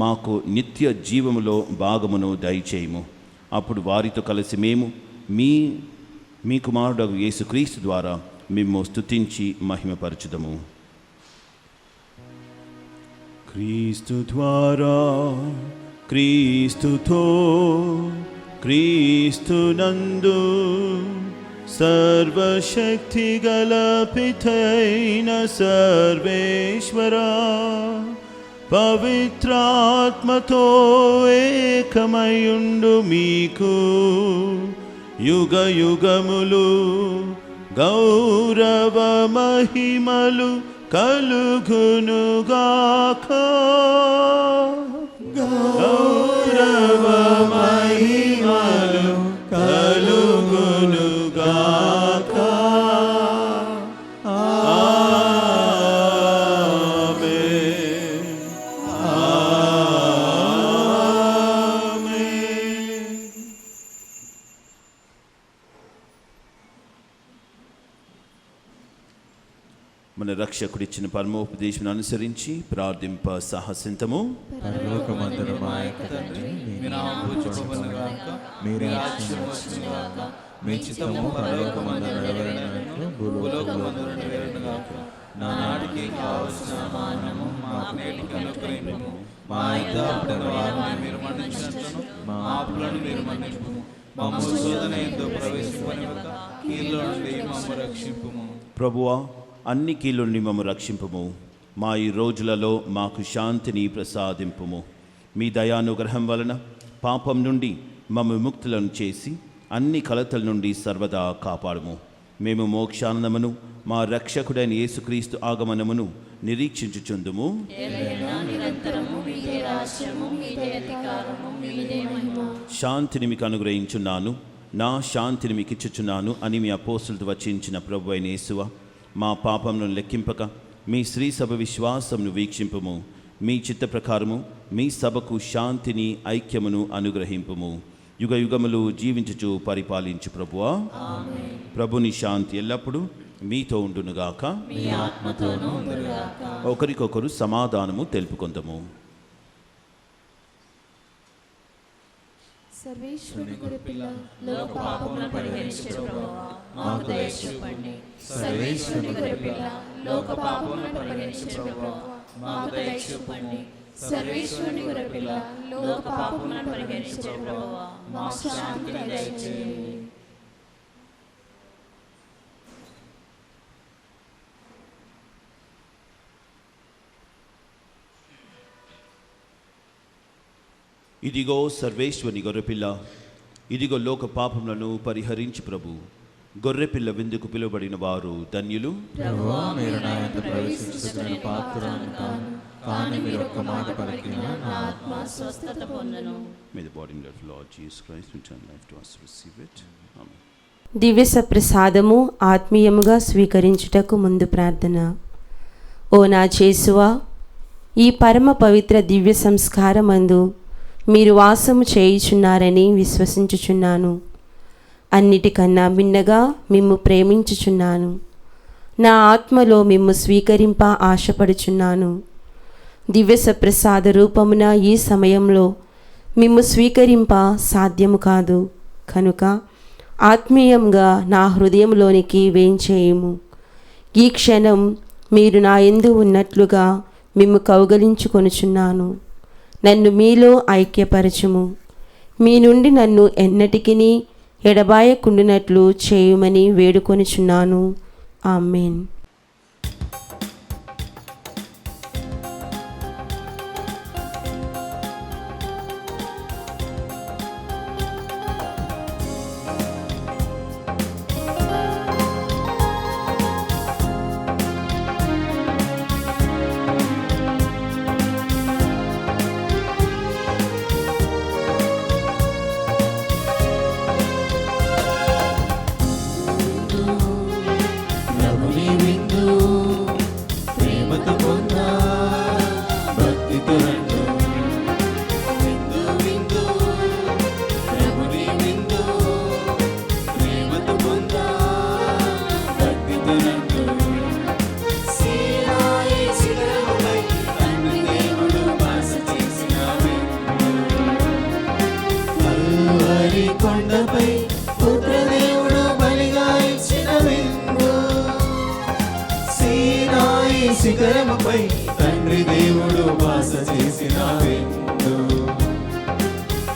మాకు నిత్య జీవములో భాగమును దయచేయము. అప్పుడు వారితో కలిసి మేము మీ కుమారుడు యేసుక్రీస్తు ద్వారా మేము స్తుతించి మహిమపరచుదము. క్రీస్తు ద్వారా, క్రీస్తుతో, క్రీస్తునందు సర్వశక్తి గల పితైన సర్వేశ్వరా, పవిత్రాత్మతో ఏకమయుండు మీకు యుగ యుగములు గౌరవ మహిమలు కలుగునుగాక. గౌరవ మహిమలు కలుగునుగాక. ఆమేన్. ఆమేన్. మన రక్షకుడిచ్చిన పరమోపదేశం అనుసరించి ప్రార్థింప సాహసింతము. పరలోకమందున మా యొక్క తండ్రి, మీ నామము పూజింపబడునుగాక, మీ రాజ్యము వచ్చునుగాక, మీ చిత్తము పరలోకమందున నెరవేరునట్లు భూలోకమందున నెరవేరునుగాక. నానాటికి కావలసిన మానము మాకు నేటికి అనుగ్రహింపుము. మా యుద్ధ వారిని మీరు మన్నించినట్లును మా పాపులను మీరు మన్నింపుము. మమ్ము శోధన యందు ప్రవేశింపనివ్వక కీడులో నుండి మమ్ము రక్షింపుము. ప్రభువా, అన్ని కీళ్ళ నుండి మమ్ము రక్షింపుము. మా ఈ రోజులలో మాకు శాంతిని ప్రసాదింపుము. మీ దయానుగ్రహం వలన పాపం నుండి మమ్ము విముక్తులను చేసి అన్ని కలతల నుండి సర్వదా కాపాడుము. మేము మోక్షానందమును మా రక్షకుడైన యేసుక్రీస్తు ఆగమనమును నిరీక్షించుచుందుము. శాంతిని మీకు అనుగ్రహించున్నాను, నా శాంతిని మీకు ఇచ్చుచున్నాను అని మీ అపోస్తులతో వచించిన ప్రభు అయిన యేసువా, మా పాపములను లెక్కింపక మీ శ్రీ సభ విశ్వాసమును వీక్షింపుము. మీ చిత్త ప్రకారము మీ సభకు శాంతిని ఐక్యమును అనుగ్రహింపుము. యుగ యుగములు జీవించుచు పరిపాలించు ప్రభువా. ప్రభుని శాంతి ఎల్లప్పుడూ మీతో ఉండునుగాక. ఒకరికొకరు సమాధానము తెలుపుకొందము. సర్వేశ్వరుని గొర్రెపిల్ల లోక పాపములను పరిహరించు ప్రభువా మాకు దయ చూపండి. సర్వేశ్వరుని గొర్రెపిల్ల లోక పాపములను పరిహరించు ప్రభువా మాకు దయ చూపండి. సర్వేశ్వరుని గొర్రెపిల్ల లోక పాపములను పరిహరించు ప్రభువా మాకు శాంతిని దయచేయండి. ఇదిగో సర్వేశ్వరుని గొర్రెపిల్ల, ఇదిగో లోక పాపములను పరిహరించి ప్రభు. గొర్రెపిల్ల విందుకు పిలువబడిన వారు ధన్యులు. ప్రభువా మీరు నా యొద్ద ప్రవేశించుటకు పాత్రుడను కాను, కానీ మీరు ఒక్క మాట పలికిన నా ఆత్మ స్వస్థత పొందును. May the body and blood of Lord Jesus Christ return life to us. Receive it. Amen. దివ్య సప్రసాదము ఆత్మీయముగా స్వీకరించుటకు ముందు ప్రార్థన. ఓ నా యేసువా, ఈ పరమ పవిత్ర దివ్య సంస్కారమందు మీరు వాసము చేయుచున్నారని విశ్వసించుచున్నాను. అన్నిటికన్నా మిన్నగా మిమ్ము ప్రేమించుచున్నాను. నా ఆత్మలో మిమ్ము స్వీకరింప ఆశపడుచున్నాను. దివ్య సప్రసాద రూపమున ఈ సమయంలో మిమ్ము స్వీకరింప సాధ్యము కాదు కనుక ఆత్మీయంగా నా హృదయంలోనికి వేంచేయుము. ఈ క్షణం మీరు నా యందు ఉన్నట్లుగా మిమ్ము కౌగలించుకొనుచున్నాను. నన్ను మీలో ఐక్యపరచుము. మీ నుండి నన్ను ఎన్నటికిని ఎడబాయకుండునట్లు చేయుమని వేడుకొనుచున్నాను. ఆమేన్. కొండపై పుత్రదేవుడు బలిగా ఇచ్చిన విందు, సీనాయి శిఖరముపై తండ్రి దేవుడు వాస చేసిన విందు.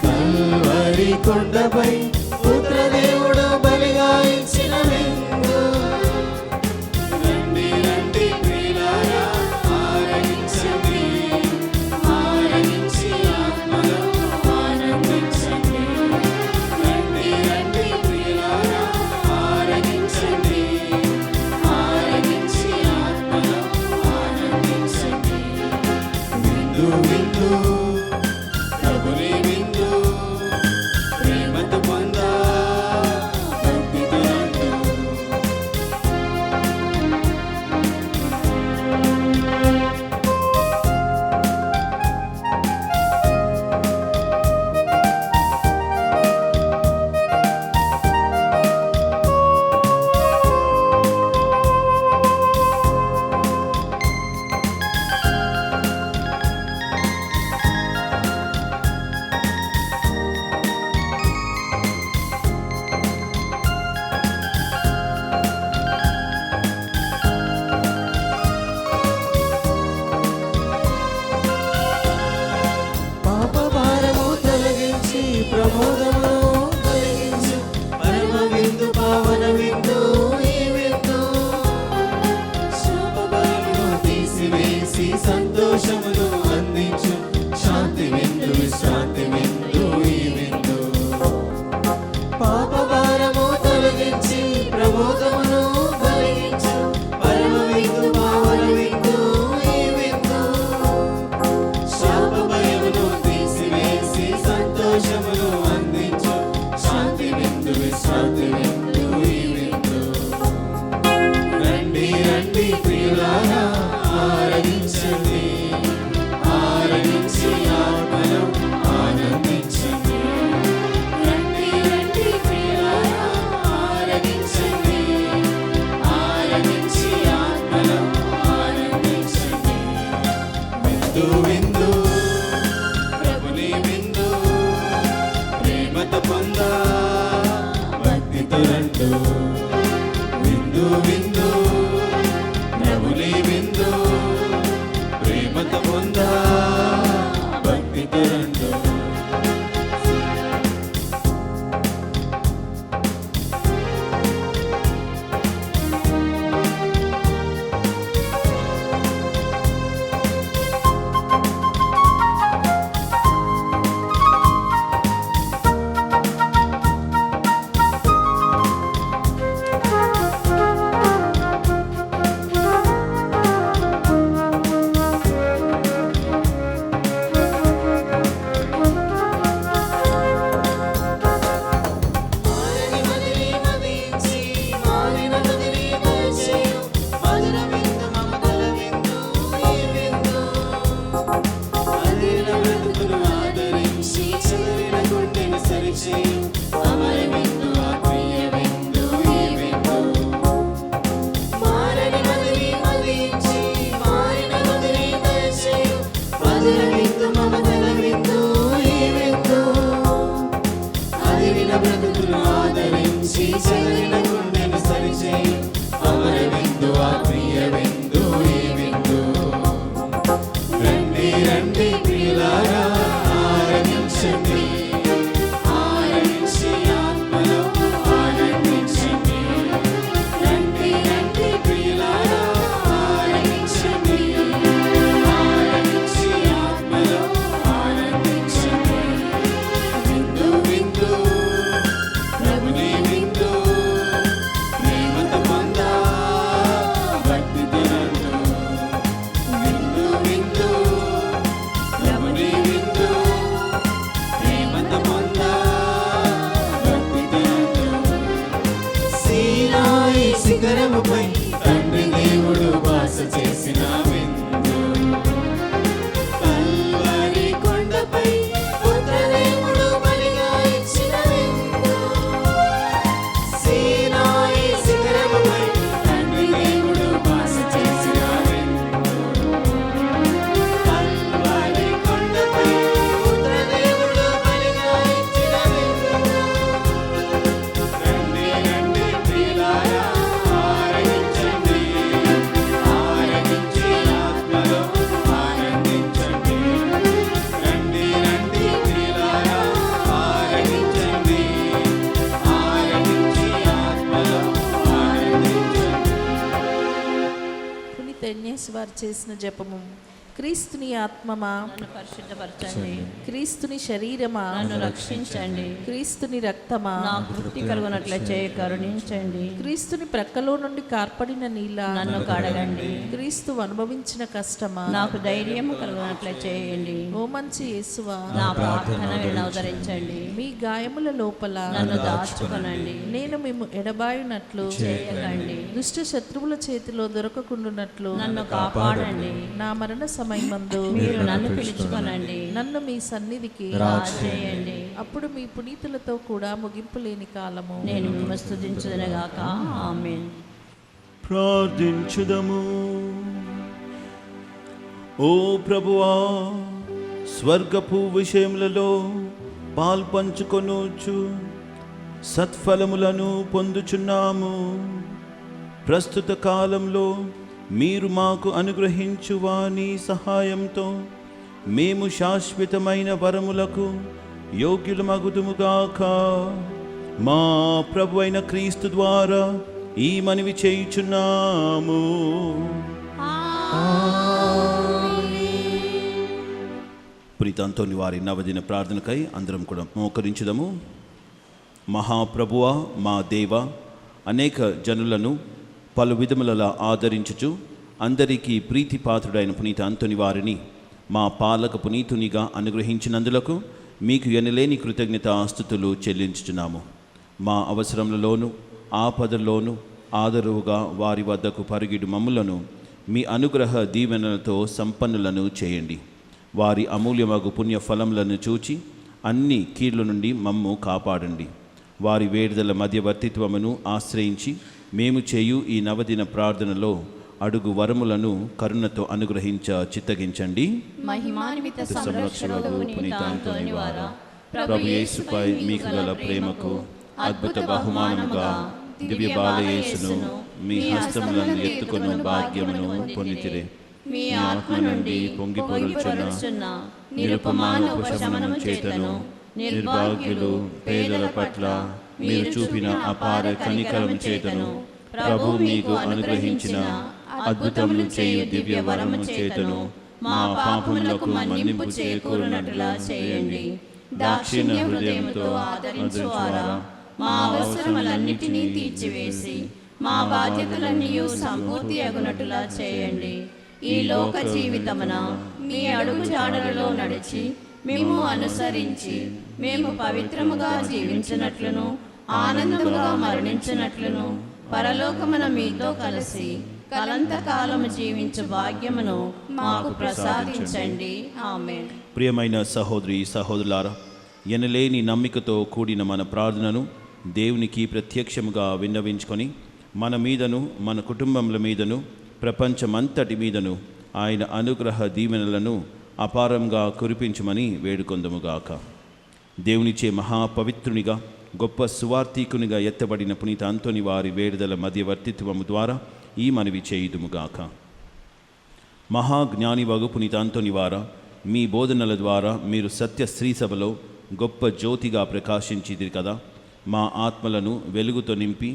కల్వరి కొండపై పుత్రదేవుడు బలిగా ఇచ్చిన విందు. రండి రండి ప్రియులారా ఆరగించండి, ఆరగించి ఆత్మలో ఆనందించండి. రండి రండి ప్రియులారా ఆరగించండి, ఆరగించి ఆత్మలో ఆనందించండి. విందు విందు ప్రభుని విందు, ప్రేమతో పొందా భక్తితో రండు. పాప భారము తొలగించి ప్రమోదమును కలిగించు పరమ విందు, పావన విందు ఈ విందు. శాప భయమును తీసివేసి సంతోషమును అందించు శాంతి విందు, విశ్రాంతి విందు ఈ విందు. పాప భారము తొలగించి ప్రమోదమును కలిగించు పరమ విందు, పావన విందు ఈ విందు. శాప భయమును తీసివేసి సంతోషమును అందించు శాంతి విందు, విశ్రాంతి విందు ఈ విందు. రండి రండి ప్రియులారా ఆరాధించండి, ఆరాధించి ఆత్మలో ఆనందించండి. విందు విందు విందు ప్రభుని విందు ప్రేమతో పొందా భక్తితో రండు. శిఖరముపై తండ్రి దేవుడు వాస చేసిన విందు కల్వరి కొండపై పుత్రదేవుడు బలిగా ఇచ్చిన విందు సీనాయి శిఖరముపై తండ్రి దేవుడు వాస చేసిన విందు కల్వరి కొండపై పుత్రదేవుడు బలిగా ఇచ్చిన విందు. రండి రండి ప్రియులారా వారు చేసిన జపము. క్రీస్తుని ఆత్మమా నన్ను పరిశుద్ధపరచండి. క్రీస్తుని శరీరమా నన్ను రక్షించండి. క్రీస్తుని రక్తమా నాకు తృప్తి కలుగునట్లే చేయ కరుణించండి. క్రీస్తుని ప్రక్కలో నుండి కార్పడిన నీళ్ళ నన్ను కడగండి. క్రీస్తు అనుభవించిన కష్టమా నాకు ధైర్యం కలుగునట్లే చేయండి. ఓ మంచి యేసువా నా ప్రార్థన వినవదరించండి. మీ గాయముల లోపల నన్ను దాచుకొనండి. నేను మేము ఎడబాయినట్లు చేయకండి. దుష్ట శత్రువుల చేతిలో దొరకకుండునట్లు నన్ను కాపాడండి. నా మరణ సమయమందు మీరు నన్ను పిలుచుకొనండి. నన్ను మీ సన్నిధికి చేయండి. అప్పుడు మీ పునీతులతో కూడా ముగింపు లేని కాలము నేను మిమ్మల్ని స్తుతించుదునుగాక. ఆమేన్. ప్రార్థించుదము. ఓ ప్రభువా, స్వర్గపు విషయములలో పాల్పంచుకొనుచు సత్ఫలములను పొందుచున్నాము. ప్రస్తుత కాలంలో మీరు మాకు అనుగ్రహించు వాని సహాయంతో మేము శాశ్వతమైన వరములకు యోగ్యులమగుదుముగాక. మా ప్రభు అయిన క్రీస్తు ద్వారా ఈ మనవి చేయుచున్నాము. ప్రీతంతోని వారి నవదిన ప్రార్థనకై అందరం కూడా మోకరించుదము. మహాప్రభువా, మా దేవ, అనేక జనులను పలు విధములలో ఆదరించుచు అందరికీ ప్రీతిపాత్రుడైన పునీత అంతోని వారిని మా పాలక పునీతునిగా అనుగ్రహించినందులకు మీకు ఎనలేని కృతజ్ఞతాస్తుతులు చెల్లించుచున్నాము. మా అవసరములలోను ఆపదల్లోనూ ఆదరువుగా వారి వద్దకు పరుగిడు మమ్ములను మీ అనుగ్రహ దీవెనలతో సంపన్నులను చేయండి. వారి అమూల్యమగు పుణ్య ఫలములను చూచి అన్ని కీళ్ల నుండి మమ్ము కాపాడండి. వారి వేడుదల మధ్యవర్తిత్వమును ఆశ్రయించి మేము చేయు ఈ నవదిన ప్రార్థనలో అడుగు వరములను కరుణతో అనుగ్రహించ చిత్తగించండి. మహిమాన్విత సంరక్షకుడు పునీత అంతోని వారా, ప్రభు యేసుపై మీకు గల ప్రేమకు అద్భుత బహుమానముగా దివ్య బాలయేసును మీ హస్తములను ఎత్తుకొను భాగ్యమును పొందితిరే. మీ ఆత్మ నుండి పొంగి పొరలుచున్న నిరుపమాన ఉపశమనము చేతను నిర్భాగ్యులు పేదల పట్ల మీరు చూపిన అపార కనికరము చేతను ప్రభు మీకు అనుగ్రహించిన అద్భుతములు చేయు దివ్య వరము చేతను మా పాపములకు మన్నింపు చేకూరునట్లుగా చేయండి. దాక్షిణ్య హృదయంతో ఆదరించువారా, మా అవసరములన్నిటినీ తీర్చివేసి మా బాధ్యతలన్నీ సంపూర్తి అగునట్లుగా చేయండి. ఈ లోక జీవితమున మీ అడుగు జాడలలో నడిచి మేము అనుసరించి మేము పవిత్రముగా జీవించినట్లును ఆనందముగా మరణించినట్లును పరలోకమున మీతో కలిసి కలంతకాలము జీవించు భాగ్యమును మాకు ప్రసాదించండి. ఆమేన్. ప్రియమైన సహోదరి సహోదరులారా, ఎనలేని నమ్మికతో కూడిన మన ప్రార్థనను దేవునికి ప్రత్యక్షముగా విన్నవించుకొని మన మీదను మన కుటుంబముల మీదను ప్రపంచమంతటి మీదను ఆయన అనుగ్రహ దీవెనలను అపారంగా కురిపించమని వేడుకొందముగాక. దేవునిచే మహాపవిత్రునిగా గొప్ప సువార్థికునిగా ఎత్తబడిన పునీత అంతోని వారి వేడుదల మధ్యవర్తిత్వము ద్వారా ఈ మనవి చేయుదుముగాక. మహాజ్ఞాని వగు పునీత అంతోని వారా, మీ బోధనల ద్వారా మీరు సత్య స్త్రీ సభలో గొప్ప జ్యోతిగా ప్రకాశించిదిరి కదా. మా ఆత్మలను వెలుగుతో నింపి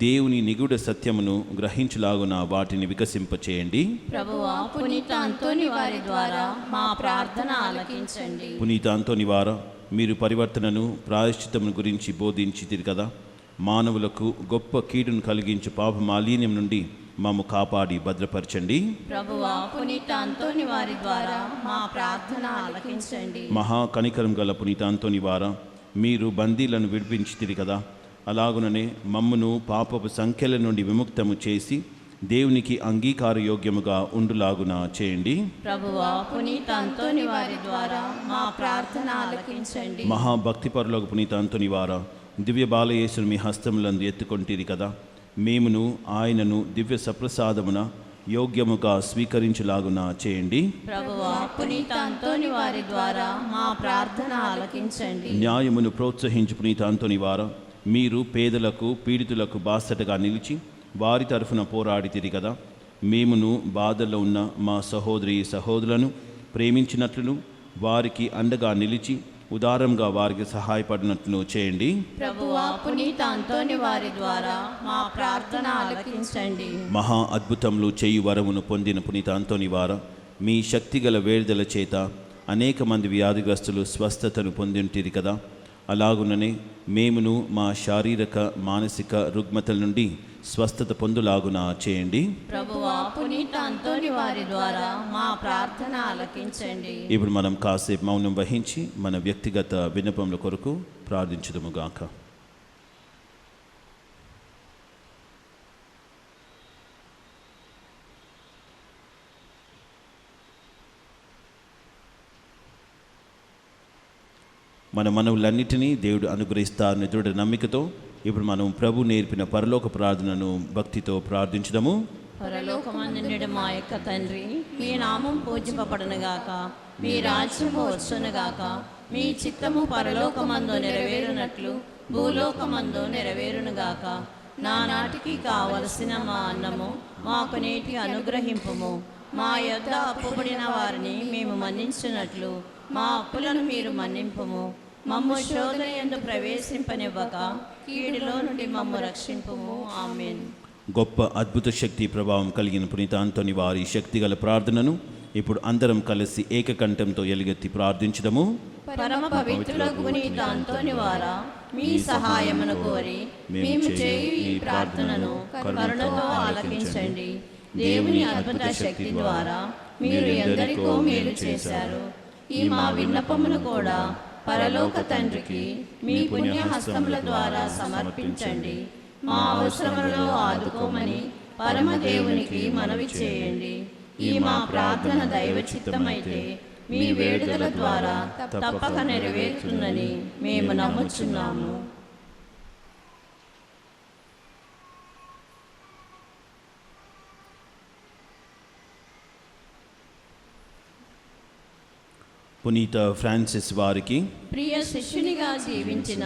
దేవుని నిగూఢ సత్యమును గ్రహించులాగున వాటిని వికసింపచేయండి. ప్రభువా, పునీత అంతోని వారి ద్వారా మా ప్రార్థన ఆలకించండి. పునీత అంతోని వారా, మీరు పరివర్తనను ప్రాయశ్చిత్తమును గురించి బోధించితిరి కదా. మానవులకు గొప్ప కీడును కలిగించు పాప మాలిన్యం నుండి మమ్ము కాపాడి భద్రపరచండి. ప్రభువా, పునీత అంతోని వారి ద్వారా మా ప్రార్థన ఆలకించండి. మహా కనికరం గల పునీత అంతోని వారా, మీరు బందీలను విడిపించితిరి కదా. అలాగుననే మమ్మును పాపపు సంఖ్యల నుండి విముక్తము చేసి దేవునికి అంగీకారయోగ్యముగా ఉండులాగున చేయండి. ప్రభువా, పునీత అంతోని వారి ద్వారా మా ప్రార్థన ఆలకించండి. మహాభక్తిపరులకు పునీత అంతోని వారా, దివ్య బాలయేసును మీ హస్తములందు ఎత్తుకొంటిరి కదా. మేమును ఆయనను దివ్య సప్రసాదమున యోగ్యముగా స్వీకరించులాగున చేయండి. ప్రభువా, పునీత అంతోని వారి ద్వారా మా ప్రార్థన ఆలకించండి. న్యాయమును ప్రోత్సహించు పునీత అంతోని వారా, మీరు పేదలకు పీడితులకు బాసటగా నిలిచి వారి తరఫున పోరాడితిరి కదా. మేమును బాధల్లో ఉన్న మా సహోదరి సహోదరులను ప్రేమించినట్లును వారికి అండగా నిలిచి ఉదారంగా వారికి సహాయపడినట్లు చేయండి. ప్రభువా, పునీత అంతోని వారి ద్వారా మా ప్రార్థన ఆలకించండి. మహా అద్భుతములు చేయు వరమును పొందిన పునీత అంతోని వారా, మీ శక్తిగల వేడుదల చేత అనేక మంది వ్యాధిగ్రస్తులు స్వస్థతను పొందింటిరి కదా. అలాగుననే మేమును మా శారీరక మానసిక రుగ్మతల నుండి స్వస్థత పొందులాగున చేయండి. ప్రభువా, పునీత అంతోని వారి ద్వారా మా ప్రార్థన ఆలకించండి. ఇప్పుడు మనం కాసేపు మౌనం వహించి మన వ్యక్తిగత విన్నపముల కొరకు ప్రార్థించుదుముగాక. మన మనవులన్నిటినీ దేవుడు అనుగ్రహిస్తారని దృఢ నమ్మికతో ఇప్పుడు మనం ప్రభు నేర్పిన పరలోక ప్రార్థనను భక్తితో ప్రార్థించుదాము. పరలోకమందుండుట మా యొక్క తండ్రి, మీ నామం పూజింపబడునుగాక, మీ రాజ్యము వచ్చునుగాక, మీ చిత్తము పరలోకమందు నెరవేరునట్లు భూలోకమందు నెరవేరునుగాక. నానాటికి కావలసిన మా అన్నము మాకు నేటి అనుగ్రహింపుము. మా యొద్ద అప్పుబడిన వారిని మేము మన్నించినట్లు మా అప్పులను మీరు మన్నింపుము. మమ్ము శోధన యందు ప్రవేశింపనివ్వక కీడులో నుండి మమ్ము రక్షింపుము. ఆమేన్. గొప్ప అద్భుత శక్తి ప్రభావం కలిగిన పునీత అంతోని వారి శక్తిగల ప్రార్థనను ఇప్పుడు అందరం కలిసి ఏకకంఠంతో ఎలుగెత్తి ప్రార్థించుదాము. పరమ పవిత్రులకు పునీత అంతోని వారా, మీ సహాయమును కోరి మేము చేయు ఈ ప్రార్థనను కరుణతో ఆలకించండి. దేవుని అద్భుత శక్తి ద్వారా మీరు ఎందరికో మేలు చేశారు. ఈ మా విన్నపమును కూడా పరలోక తండ్రికి మీ పుణ్యహస్తముల ద్వారా సమర్పించండి. మా అవసరములలో ఆదుకోమని పరమదేవునికి మనవి చేయండి. ఈ మా ప్రార్థన దైవ చిత్తమైతే మీ వేడుదల ద్వారా తప్పక నెరవేరుతుందని మేము నమ్ముచున్నాము. పునీత ఫ్రాన్సిస్ వారికి ప్రియ శిష్యునిగా జీవించిన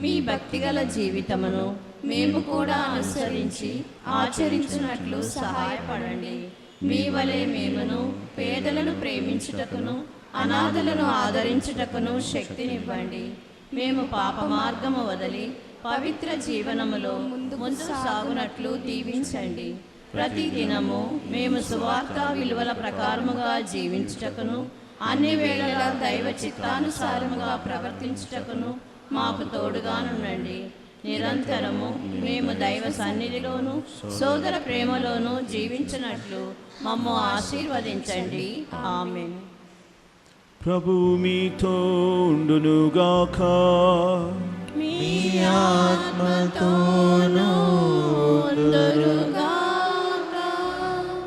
మీ భక్తిగల జీవితమును మేము కూడా అనుసరించి ఆచరించినట్లు సహాయపడండి. మీ వలె మేమును పేదలను ప్రేమించుటకును అనాథలను ఆదరించుటకును శక్తినివ్వండి. మేము పాప మార్గము వదిలి పవిత్ర జీవనములో ముందు సాగునట్లు దీవించండి. ప్రతి దినము మేము సువార్త విలువల ప్రకారముగా జీవించుటకును అన్ని వేళలా దైవ చిత్తానుసారముగా ప్రవర్తించుటకును మాకు తోడుగానుండండి. నిరంతరము మేము దైవ సన్నిధిలోను సోదర ప్రేమలోను జీవించినట్లు మమ్ము ఆశీర్వదించండి. ఆమేన్. ప్రభువు మీతో ఉండునుగాక. మీ ఆత్మతోనూ ఉండునుగాక.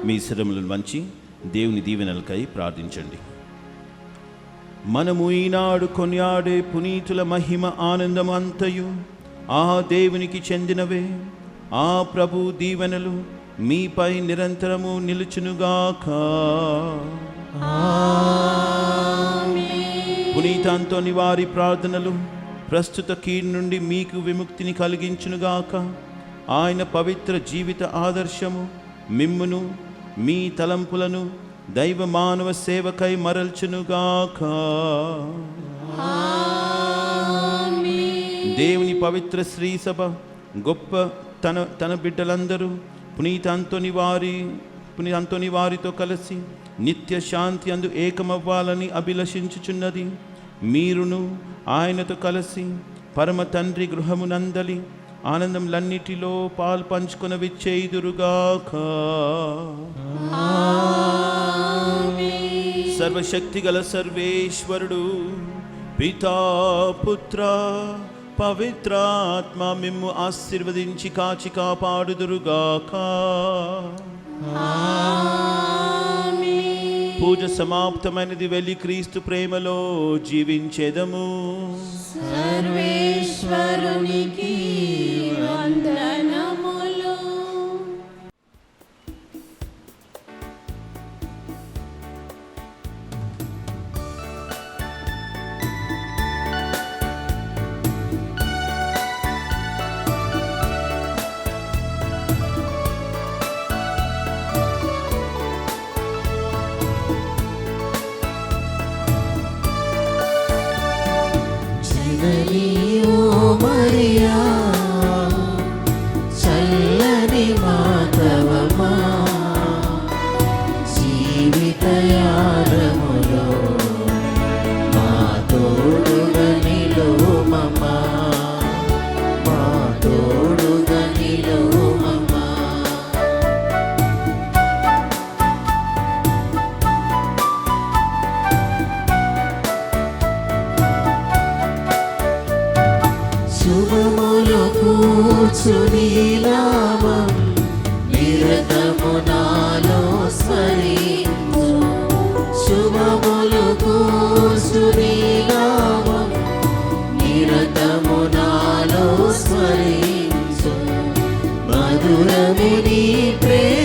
మీ శిరములను వంచి దేవుని దీవెనలకై ప్రార్థించండి. మనము ఈనాడు కొనియాడే పునీతుల మహిమ ఆనందం అంతయు ఆ దేవునికి చెందినవే. ఆ ప్రభు దీవెనలు మీపై నిరంతరము నిలుచునుగాక. పునీత అంతోని వారి ప్రార్థనలు ప్రస్తుత కీడు నుండి మీకు విముక్తిని కలిగించునుగాక. ఆయన పవిత్ర జీవిత ఆదర్శము మిమ్మును మీ తలంపులను దైవ మానవ సేవకై మరల్చునుగాక. దేవుని పవిత్ర శ్రీ సభ గొప్ప తన బిడ్డలందరూ పునీత అంతోని వారితో కలిసి నిత్య శాంతి అందు ఏకమవ్వాలని అభిలషించుచున్నది. మీరును ఆయనతో కలిసి పరమ తండ్రి గృహమునందలి ఆనందంలన్నిటిలో పాలు పంచుకొన విచ్చేయుదురుగాక. సర్వశక్తిగల సర్వేశ్వరుడు పితా పుత్ర పవిత్రాత్మ మిమ్ము ఆశీర్వదించి కాచి కాపాడుదురుగాక. పూజ సమాప్తమైనది. వెళ్ళి క్రీస్తు ప్రేమలో జీవించేదము. సర్వేశ్వరునికి వందనములు. మరియా చల్లని మాధవమా జీవితయానములో మా తోడుగా నిలువమమ్మా, మా తోడుగా నిలువమమ్మా. శుభములు కూర్చుని నామం నిరతము నాలో స్మరించు. శుభములు కూర్చుని నామం నిరతము నాలో స్మరించు. మధురము నీ ప్రేమ